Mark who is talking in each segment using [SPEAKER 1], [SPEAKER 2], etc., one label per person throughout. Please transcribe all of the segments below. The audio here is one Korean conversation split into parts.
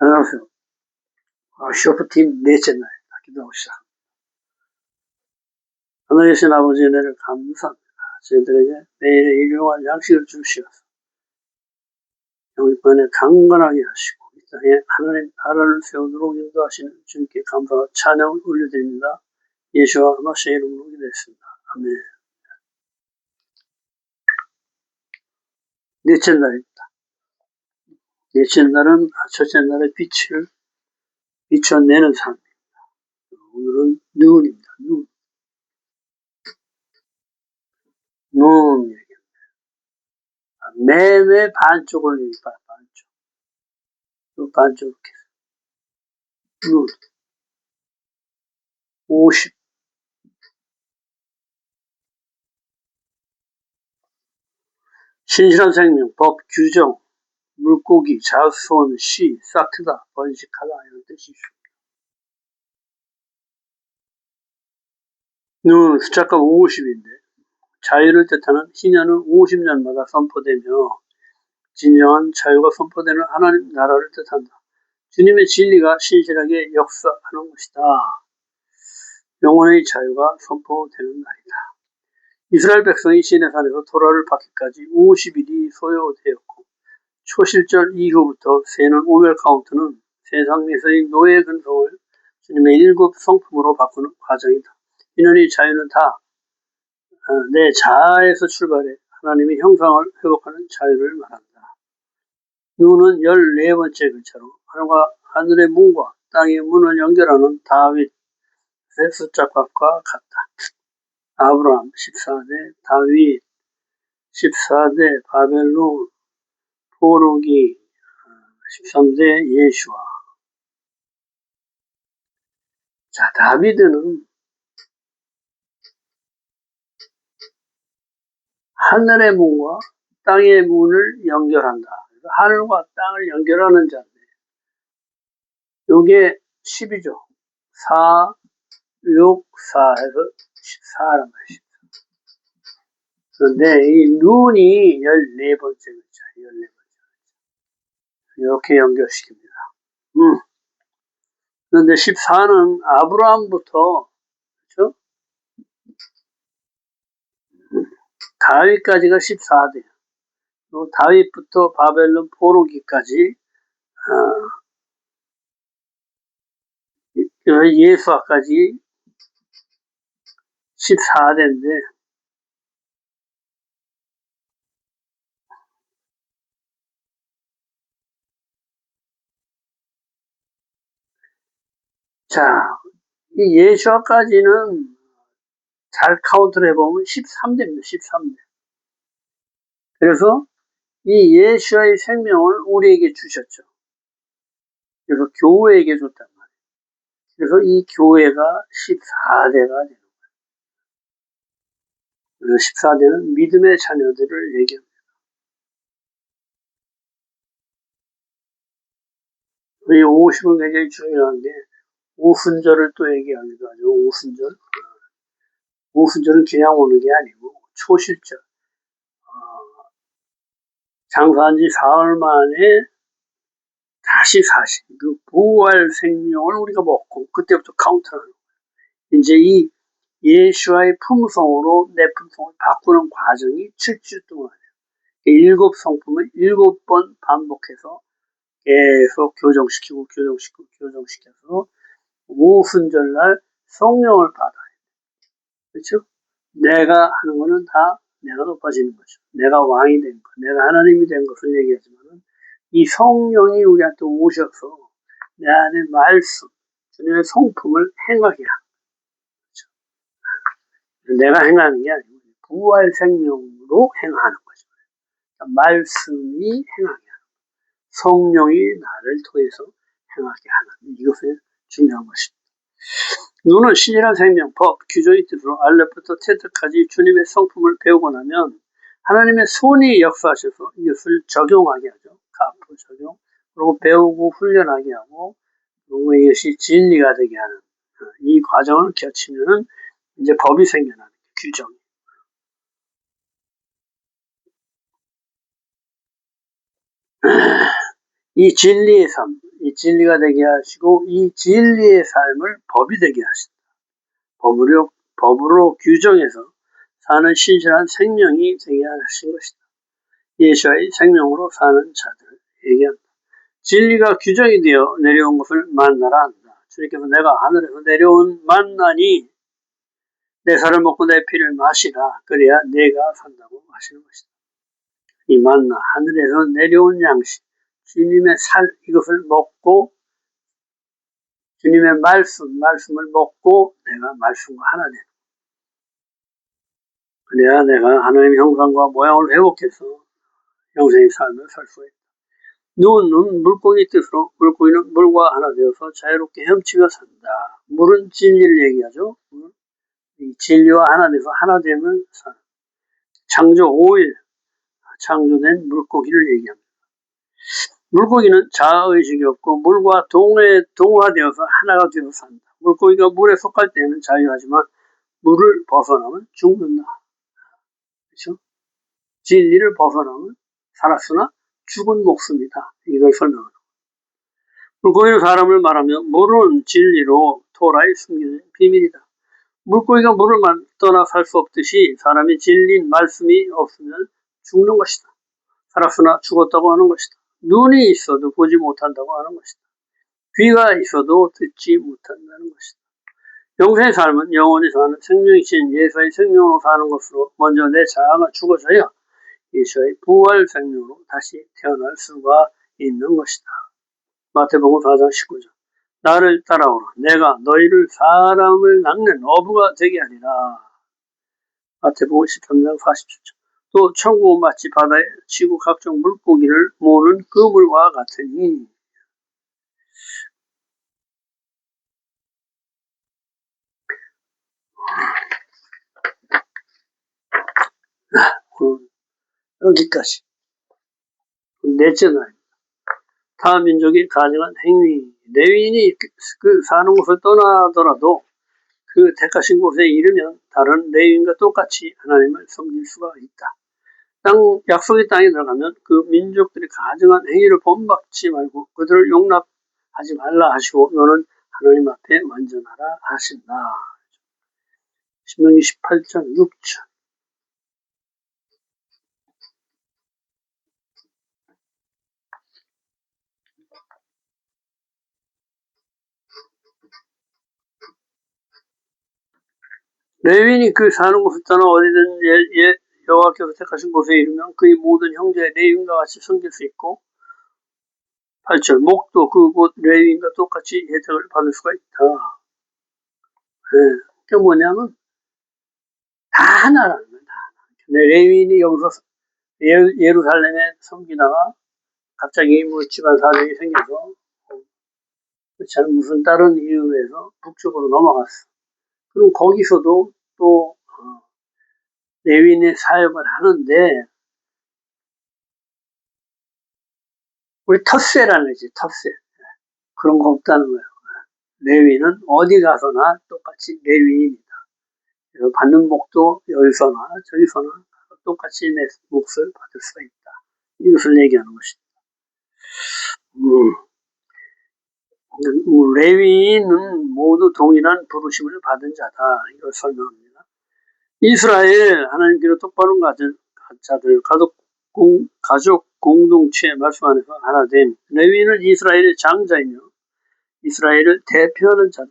[SPEAKER 1] 안녕하세요. 쇼프팀 넷째 날 기도하고 시작합니다. 하늘에 계신 아버지 은혜를 감사합니다. 저희들에게 매일의 일용할 양식을 주시어서 영육간에 강건하게 하시고 이 땅에 하나님 나라를 세우도록 인도하시는 주님께 감사와 찬양을 올려드립니다. 예수와 마시의 이름으로 기도했습니다. 아멘. 넷째 날입니다. 넷째 날은 첫째 날의 빛을 비춰내는 삶입니다. 오늘은 눈입니다. 눈 얘기합니다. 매매 반쪽을 얘기해요. 반쪽. 또 반쪽 이렇게 눈 50. 신실한 생명, 법, 규정, 물고기, 자손, 씨, 싹트다, 번식하다 이런 뜻이 있습니다. 눈은 숫자가 50인데 자유를 뜻하는 희년은 50년마다 선포되며 진정한 자유가 선포되는 하나님 나라를 뜻한다. 주님의 진리가 신실하게 역사하는 것이다. 영혼의 자유가 선포되는 날이다. 이스라엘 백성이 시내산에서 토라를 받기까지 50일이 소요되었고 초실절 이후부터 세는 오멸 카운트는 세상에서의 노예 근성을 주님의 7 성품으로 바꾸는 과정이다. 이는 이 자유는 다 내 자아에서 출발해 하나님의 형상을 회복하는 자유를 말한다. 눈은 14번째 글자로 하늘과 하늘의 문과 땅의 문을 연결하는 다윗의 숫자값과 같다. 아브라함 14대, 다윗 14대, 바벨론, 포로기 13대, 예수와. 자, 다윗은 하늘의 문과 땅의 문을 연결한다. 하늘과 땅을 연결하는 자인데, 요게 10이죠. 4, 6, 4 해서 14란 말이죠. 그런데 이 눈이 14번째 글자, 14번째 글자. 이렇게 연결시킵니다. 그런데 14는 아브라함부터, 그렇죠? 다윗까지가 14대예요. 다윗부터 바벨론 포로기까지 예수아까지 14대인데 자, 이 예수아까지는 잘 카운트를 해보면 13대입니다. 13대. 그래서 이 예수아의 생명을 우리에게 주셨죠. 그래서 교회에게 줬단 말이에요. 그래서 이 교회가 14대가 되는 거예요. 그래서 14대는 믿음의 자녀들을 얘기합니다. 이 50은 굉장히 중요한 게 오순절을 또 얘기하기도 하죠. 오순절. 오순절은 그냥 오는 게 아니고 초실절. 장사한 지 사흘 만에 다시 사신 그 부활 생명을 우리가 먹고 그때부터 카운트하는 거예요. 이제 이 예수와의 품성으로 내 품성을 바꾸는 과정이 7주 동안이에요. 7 성품을 7번 반복해서 계속 교정시켜서 오순절날 성령을 받아요. 그렇죠? 내가 하는 거는 다 내가 높아지는 거죠. 내가 왕이 된 것, 내가 하나님이 된 것을 얘기하지만 이 성령이 우리한테 오셔서 내 안에 말씀, 주님의 성품을 행하게 하는 거죠. 내가 행하는 게 아니고 부활 생명으로 행하는 거죠. 말씀이 행하게 하는 거죠. 성령이 나를 통해서 행하게 하는 이것이 중요한 것입니다. 눈은 신이란 생명, 법, 규정의 뜻으로 알렙부터 테트까지 주님의 성품을 배우고 나면 하나님의 손이 역사하셔서 이것을 적용하게 하죠. 가포 적용. 그리고 배우고 훈련하게 하고 그리고 이것이 진리가 되게 하는 이 과정을 거치면 이제 법이 생겨나는 규정이. 이 진리의 삶, 이 이 진리가 되게 하시고 이 진리의 삶을 법이 되게 하신다. 법으로 규정해서 사는 신실한 생명이 되게 하신 것이다. 예수의 생명으로 사는 자들을 얘기합니다. 진리가 규정이 되어 내려온 것을 만나라 한다. 주님께서 내가 하늘에서 내려온 만나니 내 살을 먹고 내 피를 마시라. 그래야 내가 산다고 하시는 것이다. 이 만나, 하늘에서 내려온 양식, 주님의 살, 이것을 먹고 주님의 말씀을 먹고 내가 말씀과 하나 되는. 그래야 내가 하나님의 형상과 모양을 회복해서 영생의 삶을 살 수 있다. 눈은 물고기 뜻으로 물고기는 물과 하나 되어서 자유롭게 헤엄치며 산다. 물은 진리를 얘기하죠. 이 진리와 하나 돼서 하나 되면 산다. 창조 5일 창조된 물고기를 얘기합니다. 물고기는 자아의식이 없고 물과 동화되어서 하나가 되어서 산다. 물고기가 물에 속할 때는 자유하지만 물을 벗어나면 죽는다. 그렇죠? 진리를 벗어나면 살았으나 죽은 목숨이다. 이걸 설명합니다. 물고기는 사람을 말하며 물은 진리로 토라에 숨겨진 비밀이다. 물고기가 물을 떠나 살 수 없듯이 사람이 진리인 말씀이 없으면 죽는 것이다. 살았으나 죽었다고 하는 것이다. 눈이 있어도 보지 못한다고 하는 것이다. 귀가 있어도 듣지 못한다는 것이다. 영생의 삶은 영원히 사는 생명이신 예수의 생명으로 사는 것으로 먼저 내 자아가 죽어져야 예수의 부활 생명으로 다시 태어날 수가 있는 것이다. 마태복음 4장 19절. 나를 따라오라. 내가 너희를 사람을 낚는 어부가 되게 하리라. 마태복음 13장 47절. 또 천국은 마치 바다에 치고 각종 물고기를 모으는 그물과 같으니. 여기까지. 넷째 날. 타 민족이 가증한 행위. 레위인이 그 사는 곳을 떠나더라도 그 택하신 곳에 이르면 다른 레위인과 똑같이 하나님을 섬길 수가 있다. 약속의 땅에 들어가면 그 민족들이 가증한 행위를 본받지 말고 그들을 용납하지 말라 하시고 너는 하나님 앞에 완전하라 하신다. 신명기 18장 6절. 레위인이 그 사는 곳을 떠나 어디든 여호와께서 택하신 곳에 이르면 그의 모든 형제 레위인과 같이 섬길 수 있고 8절 목도 그곳 레위인과 똑같이 혜택을 받을 수가 있다. 네. 그게 뭐냐면 다 하나라는 거야. 다 하나. 레위인이 여기서 예루살렘에 섬기다가 갑자기 뭐 집안 사정이 생겨서 잘 무슨 다른 이유로 해서 북쪽으로 넘어갔어. 그럼 거기서도 또 레위인의 사역을 하는데 우리 텃세라는 거지. 텃세. 그런 거 없다는 거예요. 레위인은 어디 가서나 똑같이 레위인이다. 받는 목도 여기서나 저기서나 똑같이 내 몫을 받을 수가 있다. 이것을 얘기하는 것입니다. 레위인은 모두 동일한 부르심을 받은 자다. 이걸 설명합니다. 이스라엘 하나님께로 똑바로 가진 자들 가족 공동체 말씀 안에서 하나 된 레위인은 이스라엘의 장자이며 이스라엘을 대표하는 자다.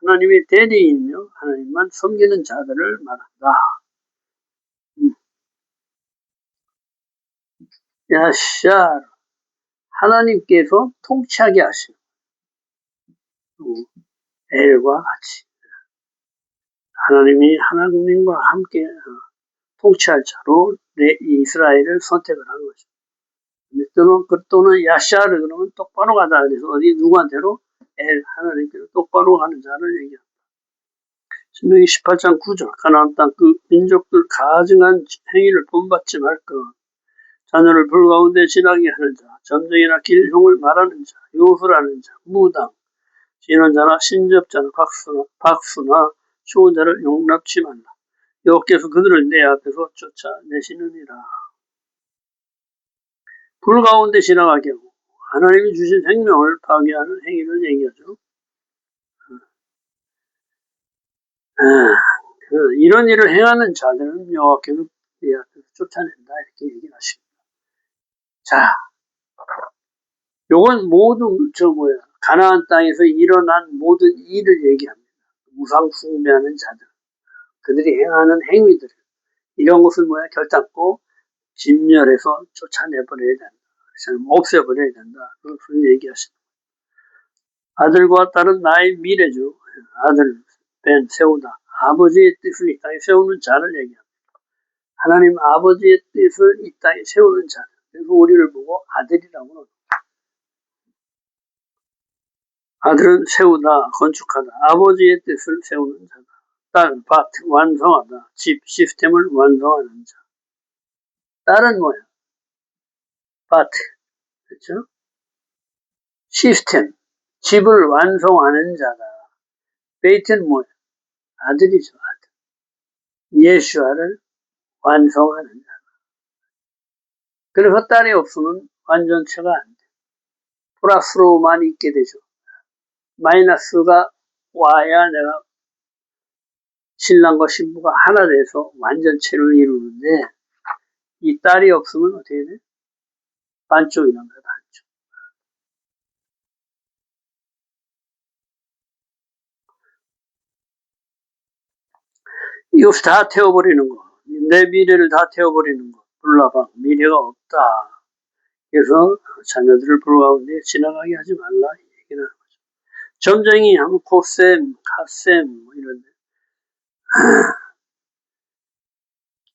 [SPEAKER 1] 하나님의 대리인이며 하나님만 섬기는 자들을 말한다. 야샤 하나님께서 통치하게 하시는 엘과 같이 하나님이 하나님과 함께 통치할 자로 이스라엘을 선택을 한 것입니다. 또는 야샤르 그러면 똑바로 가다 그래서 어디 누구한테로 엘 하나님께로 똑바로 가는 자를 얘기합니다. 신명기 18장 9절 가나안 땅 그 민족들 가증한 행위를 본받지 말 것 자녀를 불 가운데 지나게 하는 자 점쟁이나 길흉을 말하는 자 요술하는 자 무당 진언자나 신접자나 박수나 좋은 자를 용납치 말라. 여호와께서 그들을 내 앞에서 쫓아내시느니라. 불 가운데 지나가게 하고 하나님이 주신 생명을 파괴하는 행위를 얘기하죠. 이런 일을 행하는 자들은 여호와께서 그 앞에서 쫓아낸다 이렇게 얘기를 하십니다. 자, 요건 모두 가나안 땅에서 일어난 모든 일을 얘기합니다. 우상 숭배하는 자들, 그들이 행하는 행위들, 이런 것을 결단코 진멸해서 쫓아내버려야 된다. 없애버려야 된다. 그것을 얘기하십니다. 아들과 딸은 나의 미래죠. 아들 벤 세우다. 아버지의 뜻을 이 땅에 세우는 자를 얘기합니다. 하나님 아버지의 뜻을 이 땅에 세우는 자. 그래서 우리를 보고 아들이라고 합니다. 아들은 세우다, 건축하다. 아버지의 뜻을 세우는 자다. 딸, 밭, 완성하다. 집, 시스템을 완성하는 자. 딸은 뭐야? 밭, 그렇죠? 시스템, 집을 완성하는 자다. 베이트는 뭐야? 아들이죠, 아들. 예수아를 완성하는 자. 그래서 딸이 없으면 완전체가 안 돼. 플러스로만 있게 되죠. 마이너스가 와야 내가 신랑과 신부가 하나 돼서 완전체를 이루는데 이 딸이 없으면 어떻게 돼? 반쪽이란 거야, 반쪽. 이것을 다 태워버리는 거. 내 미래를 다 태워버리는 거. 불나방, 미래가 없다. 그래서 자녀들을 불가운데 지나가게 하지 말라 이 얘기를 하는 거죠. 점쟁이 하면 코셈, 카셈 이런데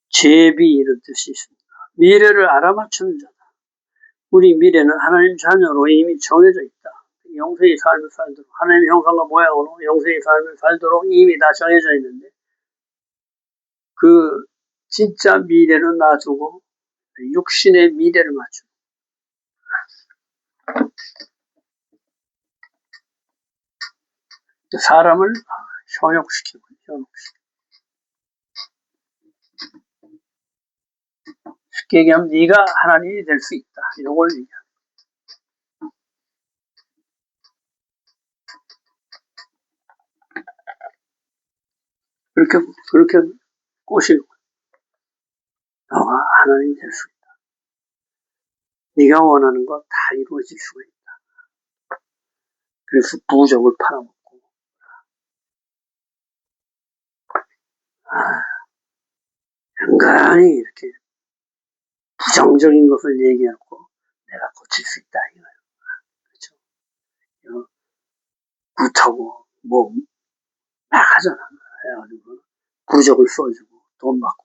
[SPEAKER 1] 제비 이런 뜻이 있습니다. 미래를 알아맞추는 자다. 우리 미래는 하나님 자녀로 이미 정해져 있다. 영생의 삶을 살도록 하나님의 형상과 모양으로 영생의 삶을 살도록 이미 다 정해져 있는데 그 진짜 미래는 놔두고 육신의 미래를 맞추고 사람을 현혹시키고 쉽게 얘기하면 네가 하나님이 될 수 있다. 이걸 얘기합니다. 그렇게 꼬시는 거야. 너가 하나님이 될 수 있다. 네가 원하는 거 다 이루어질 수가 있다. 그래서 부적을 팔아먹고 간간히 이렇게 부정적인 것을 얘기하고 내가 고칠 수 있다 이거예요. 그렇죠? 굿하고 막 하잖아. 해가지고 부적을 써주고 돈 받고.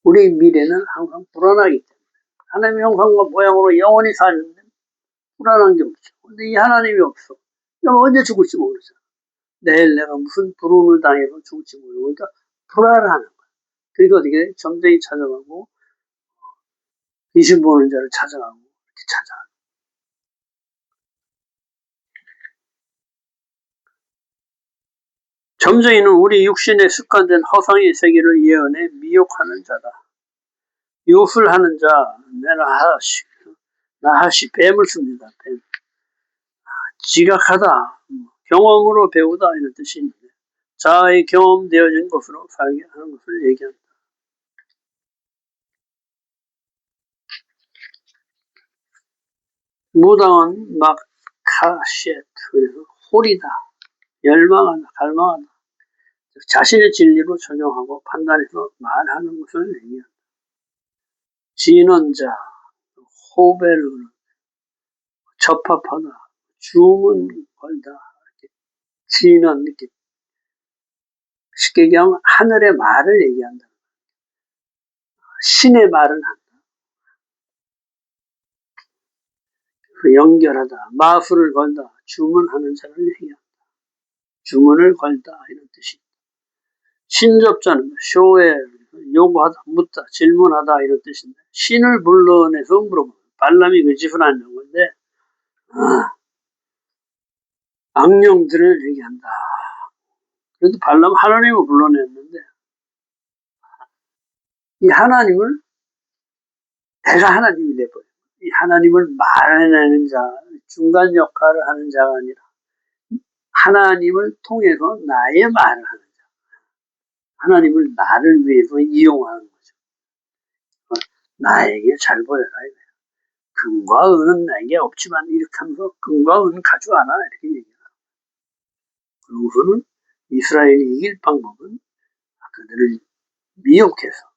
[SPEAKER 1] 우리 미래는 항상 불안하기 때문에 하나님의 형상과 모양으로 영원히 사는데 불안한 게 없죠. 근데 이 하나님이 없어. 그럼 언제 죽을지 모르잖아. 내일 내가 무슨 불운을 당해서 죽을지 모르고 그러니까 불안하는 거야. 그러니까 어떻게 점쟁이 찾아가고 귀신 보는 자를 찾아가고 이렇게 찾아가고. 점쟁이는 우리 육신에 습관된 허상의 세계를 예언해 미혹하는 자다. 요술 하는 자, 나하시, 뱀을 씁니다. 뱀. 지각하다, 경험으로 배우다 이런 뜻이 있는데 자아의 경험되어진 것으로 살게 하는 것을 얘기합니다. 무당은 마카셰트, 그래서 홀이다, 열망하다, 갈망하다. 자신의 진리로 적용하고 판단해서 말하는 것을 얘기합니다. 진언자, 호배를 접합하다, 주문 걸다, 진언 이렇게 쉽게 얘기하면 하늘의 말을 얘기한다. 신의 말을 한다. 연결하다, 마술을 걸다, 주문하는 자를 얘기한다. 주문을 걸다 이런 뜻입니다. 신접자는 쇼에 요구하다, 묻다, 질문하다 이런 뜻인데 신을 불러내서 물어보는 발람이 그 짓을 하는 건데 악령들을 얘기한다. 그래도 발람 하나님을 불러냈는데 이 하나님을 내가 하나님이 돼버려. 이 하나님을 말해내는 자, 중간 역할을 하는 자가 아니라 하나님을 통해서 나의 말을 하는 자. 하나님을 나를 위해서 이용하는 거죠. 나에게 잘 보여라. 금과 은은 내게 없지만 이렇게 하면서 금과 은은 가져와라. 이렇게 얘기해요. 그러고서는 이스라엘이 이길 방법은 그들을 미혹해서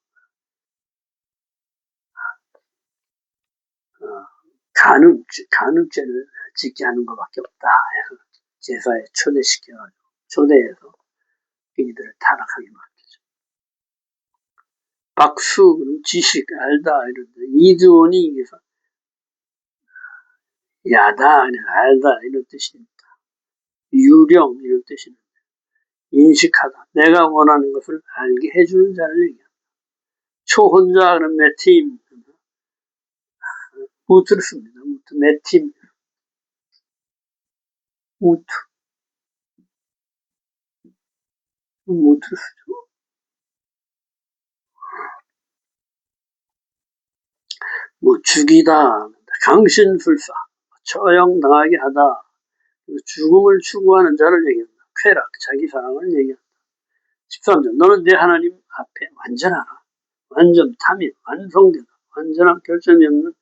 [SPEAKER 1] 간음죄를 짓게 하는 것밖에 없다. 해서 제사에 초대해서 이들을 타락하게 만들죠. 박수, 지식, 알다 이런데 이드온이 이겨서 야다, 알다 이런 뜻입니다. 유령 이런 뜻입니다. 인식하다. 내가 원하는 것을 알게 해주는 자를 얘기합니다. 초혼자 그런 매팀 무트를 씁니다. 무트, 매팀 무트를 쓰죠. 뭐 죽이다, 강신술사, 처형당하게 하다, 죽음을 추구하는 자를 얘기합니다. 쾌락, 자기 사랑을 얘기합니다. 13절 너는 내 하나님 앞에 완전하라. 완전 탐임, 완성되다. 완전한 결점이 없는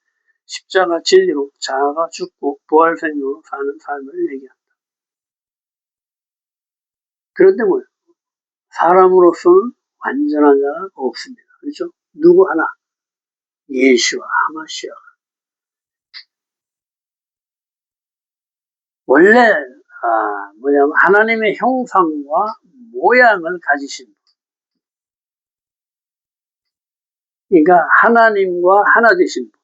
[SPEAKER 1] 십자가 진리로 자아가 죽고 부활생명으로 사는 삶을 얘기합니다. 그런데 뭐예요? 사람으로서는 완전한 자가 없습니다. 그렇죠? 누구 하나? 예수와 하마시아. 원래 뭐냐면 하나님의 형상과 모양을 가지신 분. 그러니까 하나님과 하나 되신 분.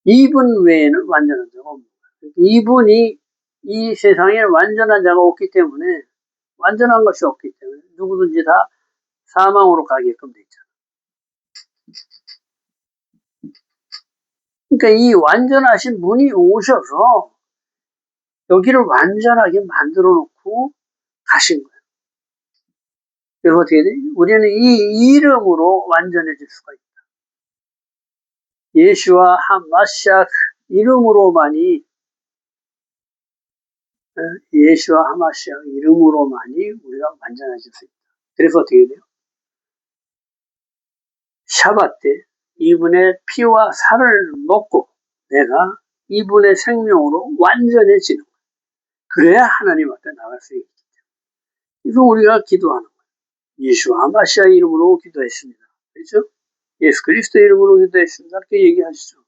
[SPEAKER 1] 이분 외에는 완전한 자가 없는 거예요. 이분이 이 세상에 완전한 자가 없기 때문에 완전한 것이 없기 때문에 누구든지 다 사망으로 가게끔 돼 있잖아요. 그러니까 이 완전하신 분이 오셔서 여기를 완전하게 만들어 놓고 가신 거예요. 그래서 어떻게 돼? 우리는 이 이름으로 완전해질 수가 있다. 예수와 하마시아 이름으로만이 예수와 하마시아 이름으로만이 우리가 완전해질 수 있다. 그래서 어떻게 돼요? 샤밧 때 이분의 피와 살을 먹고 내가 이분의 생명으로 완전해지는 거예요. 그래야 하나님 앞에 나갈 수 있기 때문에. 그래서 우리가 기도하는 거예요. 예수와 하마시아 이름으로 기도했습니다. 그렇죠? 예수 그리스도 이름으로 기도했습니다. 이렇게 얘기하시죠.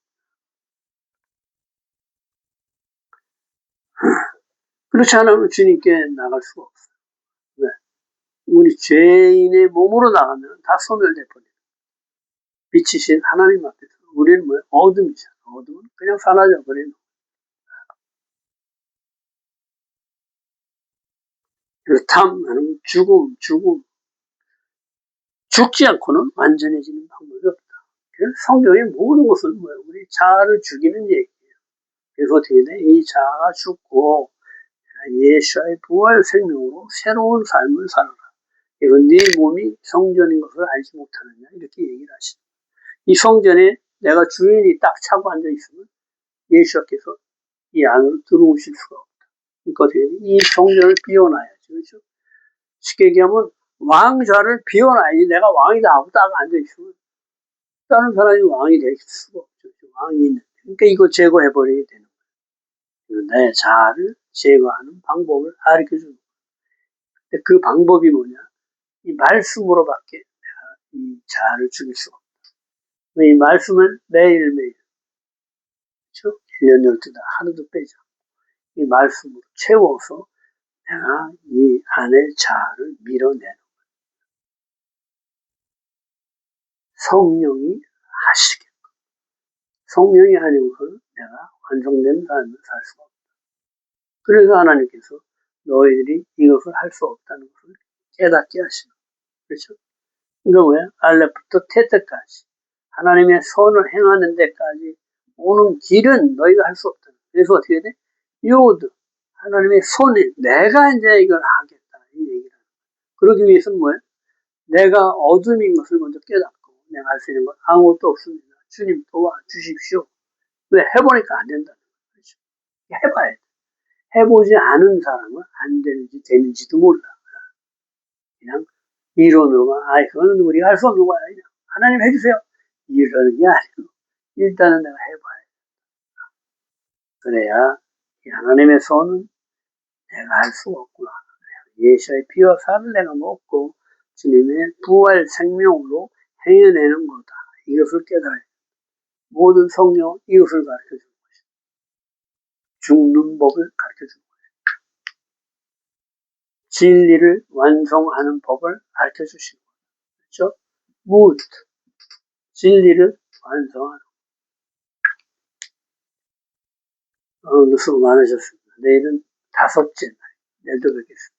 [SPEAKER 1] 그렇지 않으면 주님께 나갈 수가 없어요. 왜? 우리 죄인의 몸으로 나가면 다 소멸돼 버려요. 빛이신 하나님 앞에서 우리는 뭐예요? 어둠이잖아. 어둠은 그냥 사라져 버려요. 탐, 죽음. 죽지 않고는 완전해지는 방법이 없다. 그래서 성경의 모든 것은 뭐예요? 우리 자아를 죽이는 얘기예요. 그래서 어떻게 돼? 이 자아가 죽고 예수의 부활 생명으로 새로운 삶을 살아라. 이건 네 몸이 성전인 것을 알지 못하느냐 이렇게 얘기를 하시죠. 이 성전에 내가 주인이 딱 차고 앉아 있으면 예수께서 이 안으로 들어오실 수가 없다. 그러니까 어떻게 돼? 이 성전을 비워놔야지. 그렇죠? 쉽게 얘기하면 왕좌를 비워놔야지. 내가 왕이다 하고 딱 앉아 있으면 다른 사람이 왕이 될 수가 없죠. 왕이 있는. 그러니까 이거 제거해버려야 되는 거예요. 내 자아를 제거하는 방법을 가르쳐주는 거예요. 그 방법이 뭐냐? 이 말씀으로밖에 내가 이 자아를 죽일 수가 없다. 이 말씀을 매일매일, 그렇죠? 1년 12달 하루도 빼지 않고 이 말씀으로 채워서 내가 이 안의 자아를 밀어내는 거예요. 성령이 하시게. 성령이 아니고서는 내가 완성된 삶을 살 수가 없다. 그래서 하나님께서 너희들이 이것을 할 수 없다는 것을 깨닫게 하시는 거예요. 그렇죠? 이거 왜? 알레부터 테트까지 하나님의 선을 행하는 데까지 오는 길은 너희가 할 수 없다. 그래서 어떻게 돼? 요드 하나님의 손에 내가 이제 이걸 하겠다 이 얘기를 하는 거예요. 그러기 위해서는 뭐예요? 내가 어둠인 것을 먼저 깨닫고 내가 할 수 있는 건 아무것도 없습니다. 주님 도와주십시오. 왜? 해보니까 안 된다는 거죠. 해봐야 돼. 해보지 않은 사람은 안 되는지 되는지도 몰라. 그냥 이론으로만, 그거는 우리가 할 수 없는 거야. 그냥 하나님 해주세요. 이러는 게 아니고, 일단은 내가 해봐야 돼. 그래야 하나님의 손은 내가 할 수가 없구나. 예수의 피와 살을 내가 먹고 주님의 부활 생명으로 행해내는 거다. 이것을 깨달아야 돼. 모든 성령 이것을 가르쳐주는 것이다. 죽는 법을 가르쳐주는 것이다. 진리를 완성하는 법을 가르쳐주시는 거다. 그렇죠? 무엇? 진리를 완성하는 오늘 수고 많으셨습니다. 내일은 5째 날. 내일도 뵙겠습니다.